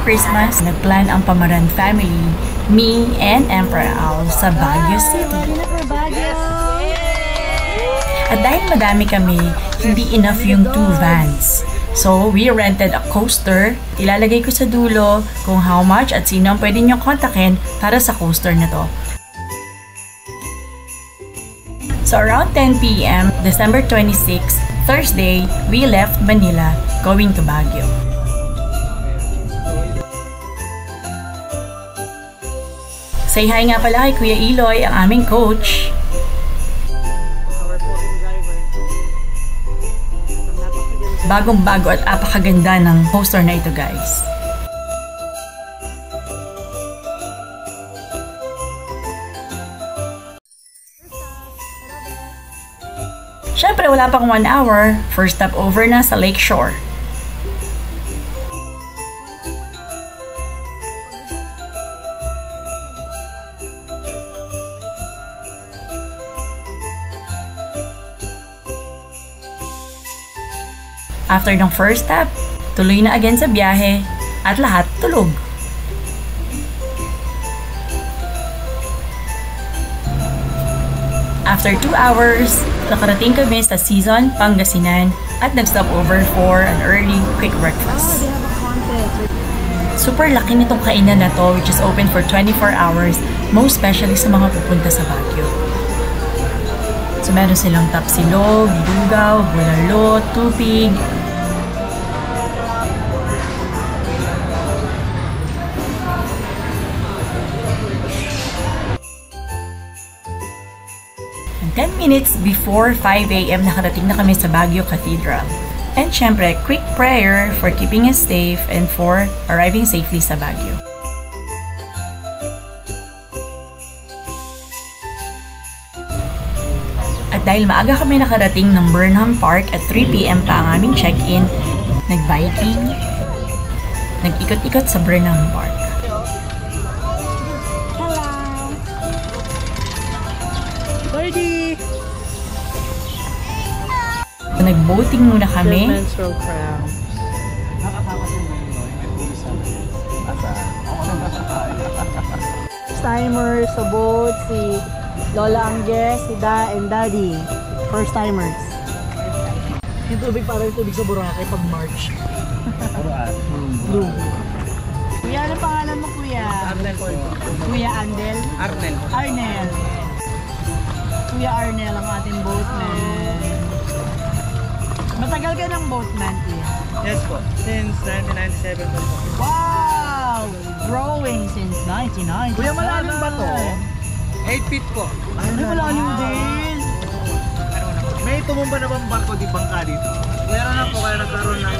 Christmas, nagplan ang Pamaran family, me and Emperor Al sa Baguio City. At dahil madami kami, hindi enough yung 2 vans. So, we rented a coaster. Ilalagay ko sa dulo kung how much at sino ang pwede nyo kontakin para sa coaster na to. So, around 10 p.m., December 26, Thursday, we left Manila going to Baguio. Say hi nga pala kay Kuya Eloy, ang aming coach. Bagong-bago at apakaganda ng poster na ito, guys. Syempre, wala pang 1 hour. First stop over na sa Lakeshore. After ng first stop, tuloy na again sa biyahe at lahat tulog. After 2 hours, nakarating kami sa Season, Pangasinan at nag-stop over for an early quick breakfast. Super laki nitong kainan na to, which is open for 24 hours, most especially sa mga pupunta sa Baguio. So meron silang tapsilog, lugaw, bulalo, tupig. And 10 minutes before 5 a.m. nakarating na kami sa Baguio Cathedral. And syempre, quick prayer for keeping us safe and for arriving safely sa Baguio. At dahil maaga kami nakarating ng Burnham Park at 3 p.m. pa ang aming check-in, nag-biking, nag-ikot-ikot sa Burnham Park. Hello! Birdie! Nag-boating muna kami. Menstrual cramp. Timers sa boat, si Lola Angge, si Da and Daddy. First timers. Yung tubig parang yung tubig sa Boracay pag March. Blue. Kuya, ano pangalan mo, Kuya? Arnel po. Kuya Andel? Arnel. Arnel. Kuya Arnel ang ating boatman. Matagal ka ng boatman, Kuya? Yes po. Since 1997 po. Wow! Growing since 1997. Kuya, malalim ba to? 8 feet po. Ay, malalim din. May tumumba na bang barko di bangka dito? Meron na po kaya nagkaroon ng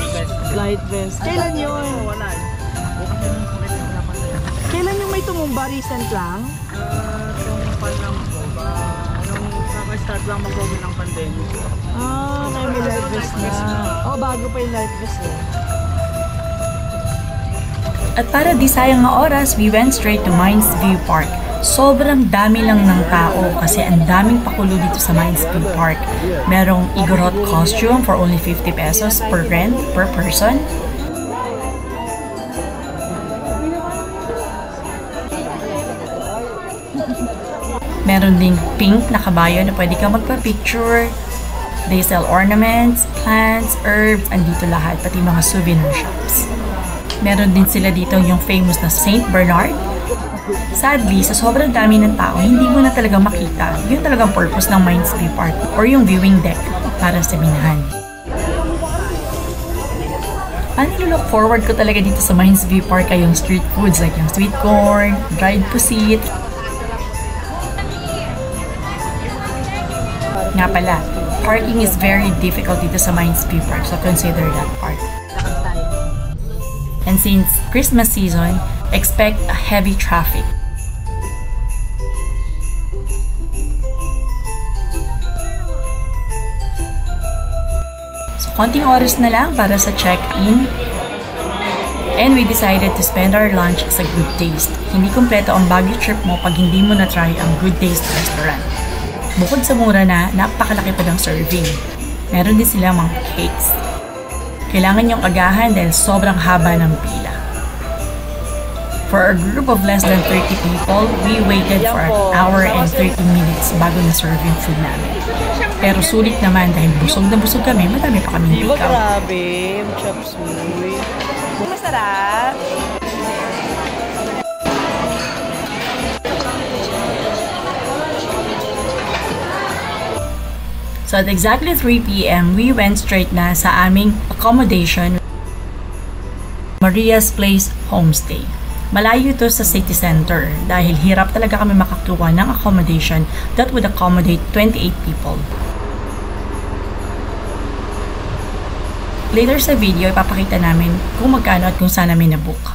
vest. Flight vest. Kailan yun? Wala. Kailan yung may tumumba? Recent lang? Tumumba lang po. Nung kaka-start lang mag-COVID ng pandemic. Kaya may life vest na. Bago pa yung life vest eh. At para di sayang nga oras, we went straight to Mines View Park. Sobrang dami lang ng tao kasi ang daming pakulo dito sa Mines View Park. Merong Igorot costume for only 50 pesos per rent per person. Meron ding pink na kabayo na pwede ka magpa-picture. They sell ornaments, plants, herbs, andito lahat, pati mga souvenir shops. Meron din sila dito yung famous na St. Bernard. Sadly, sa sobrang dami ng tao, hindi mo na talaga makita yung talagang purpose ng Mines View Park or yung viewing deck para sa minahan. Ang nilook forward ko talaga dito sa Mines View Park ay yung street foods like yung sweet corn, dried pusit. Nga pala, parking is very difficult dito sa Mines View Park, so consider that part. And since Christmas season, expect a heavy traffic. So, konting oras na lang para sa check-in. And we decided to spend our lunch sa Good Taste. Hindi kumpleto ang Baguio trip mo pag hindi mo na-try ang Good Taste restaurant. Bukod sa mura na, napakalaki pa ng serving. Meron din silang mga cakes. Kailangan yung agahan dahil sobrang haba ng pila. For a group of less than 30 people, we waited for an hour and 30 minutes bago na-serve yung food namin. Pero sulit naman dahil busog na busog kami, madami pa kaming Di ba take-out. grabe? Chop suey. Masarap. So at exactly 3 p.m., we went straight na sa aming accommodation, Maria's Place Homestay. Malayo ito sa city center dahil hirap talaga kami makakuha ng accommodation that would accommodate 28 people. Later sa video, ipapakita namin kung magkano at kung saan namin na-book.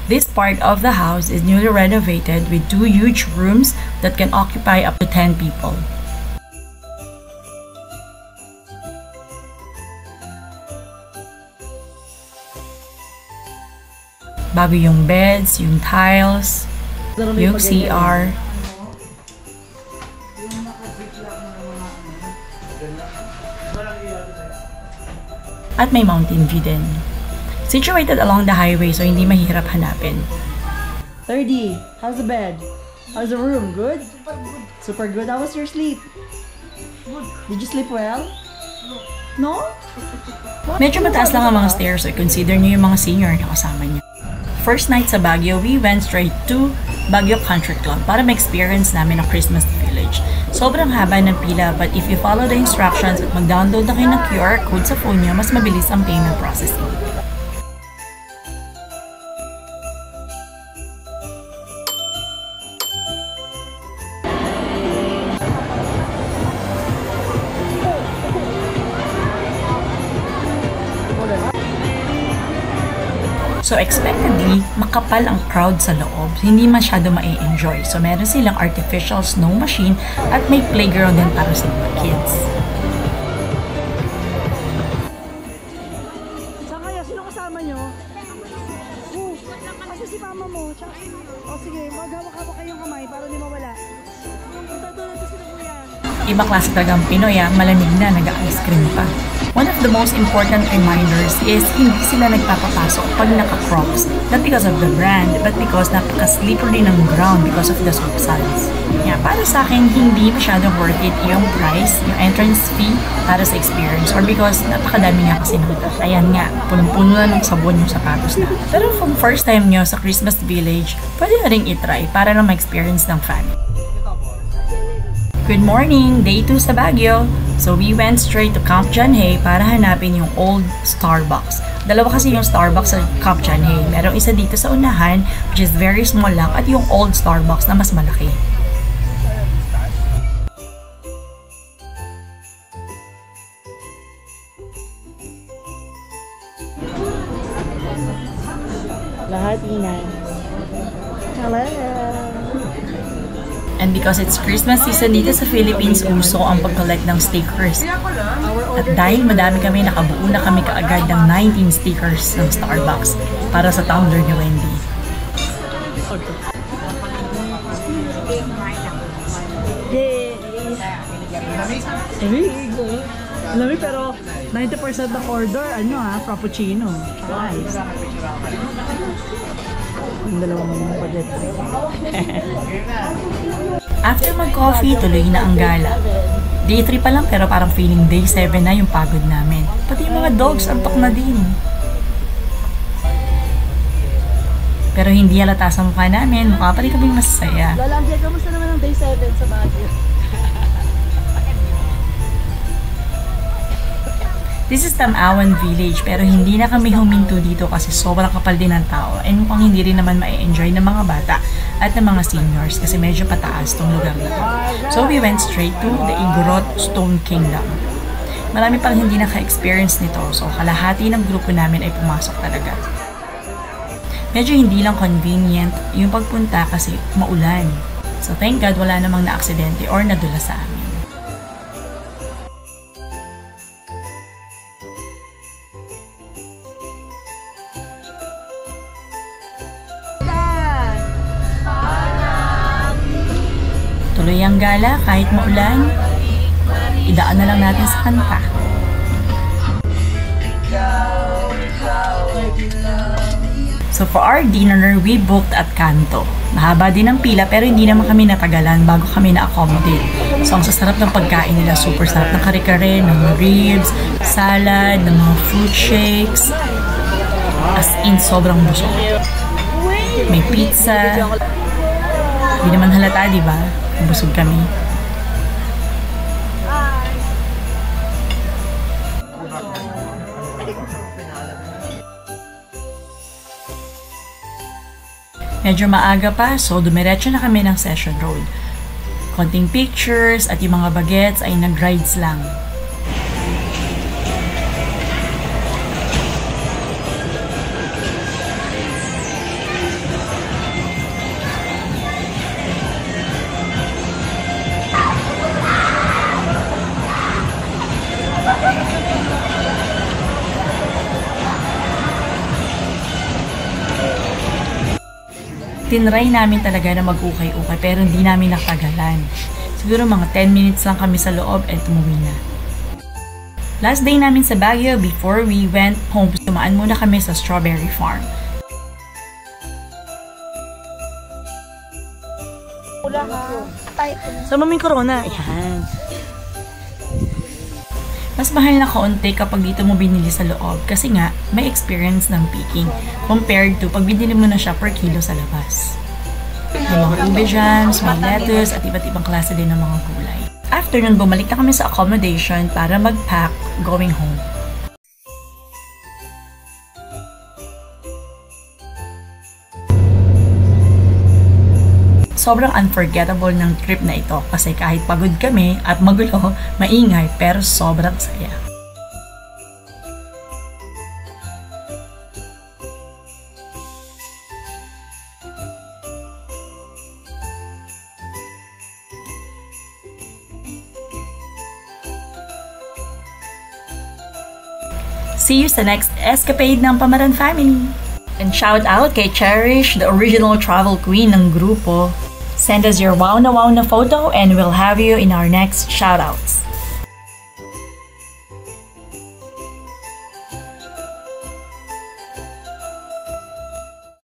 This part of the house is newly renovated with 2 huge rooms that can occupy up to 10 people. Bago yung beds, yung tiles, yung CR. At may mountain view din. Situated along the highway so hindi mahirap hanapin. 30. How's the bed? How's the room? Good? Super good. How was your sleep? Did you sleep well? No? Medyo mataas lang ang mga stairs so consider nyo yung mga senior na kasama nyo. First night sa Baguio, we went straight to Baguio Country Club para ma-experience namin ang Christmas Village. Sobrang haba ng pila but if you follow the instructions at mag-download na kayo ng QR code sa phone nyo, mas mabilis ang payment processing. So expectedly, makapal ang crowd sa loob. Hindi masyado ma-enjoy. So meron silang artificial snow machine at may playground din para sa mga kids. Saan kaya? Sino kasama nyo? Kasi si mama mo. Sige, maghawak-hawak kayong kamay para di mawala. Punta doon natin sila kuya. Ibang klase talagang Pinoy, malamig na, nag-ice cream pa. One of the most important reminders is hindi sila nagpapapasok pag naka-crocs. Not because of the brand, but because napaka-slippery ng ground because of the subsides. Yeah, para sa akin, hindi masyadong worth it yung price, yung entrance fee para sa experience or because napakadami nga kasi ng ayan nga, punong-puno na ng sabon yung sapatos na. Pero kung first time nyo sa Christmas Village, pwede na rin itry para lang ma-experience ng family. Good morning! Day 2 sa Baguio. So we went straight to Camp John Hay para hanapin yung old Starbucks. Dalawa kasi yung Starbucks sa Camp John Hay. Merong isa dito sa unahan, which is very small lang, at yung old Starbucks na mas malaki. Lahat inay. Hello! And because it's Christmas season dito sa Philippines, uso ang pag-collect ng stickers. At dahil madami kami, nakabuo na kami kaagad ng 19 stickers ng Starbucks para sa tumbler ni Wendy. Lamig pero 90% ng order, frappuccino. Nice. Yung dalawang budget. After mag-coffee, tuloy na ang gala. Day 3 pa lang pero parang feeling day 7 na yung pagod namin. Pati yung mga dogs, antok na din. Pero hindi halata sa mukha namin, mukha pa rin kaming masaya. Lola Angel, kamusta naman ang day 7 sa Baguio? This is Tamawan Village pero hindi na kami huminto dito kasi sobrang kapal din ng tao and mukhang hindi rin naman ma-enjoy ng mga bata at ng mga seniors kasi medyo pataas tong lugar na to. So we went straight to the Igorot Stone Kingdom. Marami pang hindi naka-experience nito so kalahati ng grupo namin ay pumasok talaga. Medyo hindi lang convenient yung pagpunta kasi maulan. So thank God wala namang na-aksidente or nadula sa amin. Tuloy ang gala kahit maulan, idaan na lang natin sa kanta. So for our dinner, we booked at Kanto. Mahaba din ang pila pero hindi naman kami natagalan bago kami na-accommodate. So ang sasarap ng pagkain nila, super sarap ng kare-kare, ng ribs, salad, ng mga fruit shakes. As in, sobrang busog. May pizza. Hindi naman halata, di ba? Busog kami. Medyo maaga pa, so dumiretso na kami ng Session Road. Konting pictures at yung mga bagets ay nag-rides lang. Tinry namin talaga na mag-ukay-ukay pero hindi namin nakagalan. Siguro mga 10 minutes lang kami sa loob at umuwi na. Last day namin sa Baguio, before we went home, tumaan muna kami sa Strawberry Farm. Sa maming corona. Yan. Mas mahal na kaunti kapag dito mo binili sa loob kasi nga may experience ng picking compared to pag binili mo na siya per kilo sa labas. May mga ube jams, may lettuce at iba't ibang klase din ng mga gulay. After nun, bumalik na kami sa accommodation para mag-pack going home. Sobrang unforgettable ng trip na ito kasi kahit pagod kami at magulo, maingay pero sobrang saya. See you sa next escapade ng Pamaran family! And shout out kay Cherish, the original travel queen ng grupo. Send us your wow na photo and we'll have you in our next shoutouts.